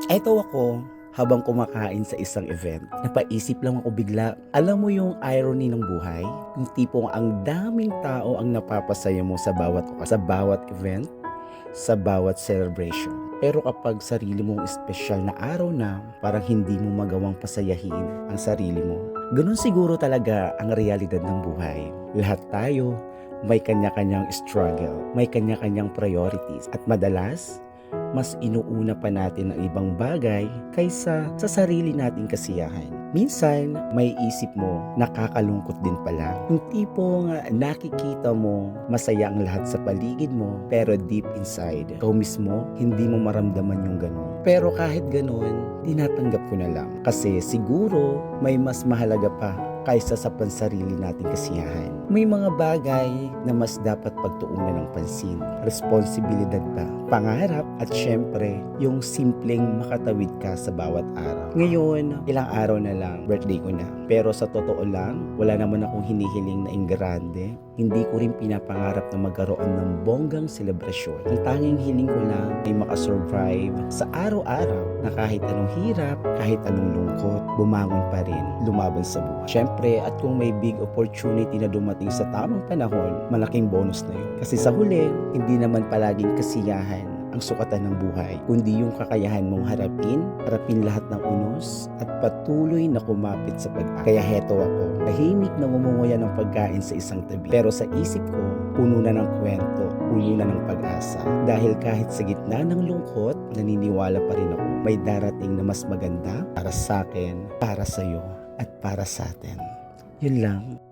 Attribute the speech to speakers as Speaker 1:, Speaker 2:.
Speaker 1: Eto ako, habang kumakain sa isang event, napaisip lang ako bigla. Alam mo yung irony ng buhay? Yung tipong ang daming tao ang napapasaya mo sa bawat event, sa bawat celebration. Pero kapag sarili mong espesyal na araw na, parang hindi mo magawang pasayahin ang sarili mo. Ganun siguro talaga ang realidad ng buhay. Lahat tayo may kanya-kanyang struggle, may kanya-kanyang priorities, at madalas mas inuuna pa natin ang ibang bagay kaysa sa sarili nating kasiyahan. Minsan, may isip mo, nakakalungkot din pala. Yung tipong nakikita mo, masaya ang lahat sa paligid mo, pero deep inside, ikaw mismo, hindi mo maramdaman yung ganun. Pero kahit ganun, tinatanggap ko na lang. Kasi siguro, may mas mahalaga pa kaysa sa pansarili nating kasiyahan. May mga bagay na mas dapat pagtuunan ng pansin, responsibilidad pa, pangarap, at syempre, yung simpleng makatawid ka sa bawat araw. Ngayon, ilang araw na lang, birthday ko na. Pero sa totoo lang, wala naman akong hinihiling na ingrande. Hindi ko rin pinapangarap na magkaroon ng bonggang selebrasyon. Ang tanging hiling ko lang ay makasurvive sa araw-araw na kahit anong hirap, kahit anong lungkot, bumangon pa rin, lumaban sa buhay. Syempre, at kung may big opportunity na dumating sa tamang panahon, malaking bonus na yun. Kasi sa huli, hindi naman palaging kasiyahan ang sukatan ng buhay, kundi yung kakayahan mong harapin lahat ng unos, at patuloy na kumapit sa pag-asa. Kaya heto ako, tahimik na ngumunguya ng pagkain sa isang tabi. Pero sa isip ko, puno na ng kwento, puno na ng pag-asa. Dahil kahit sa gitna ng lungkot, naniniwala pa rin ako, may darating na mas maganda para sa akin, para sa'yo, at para sa atin. Yun lang.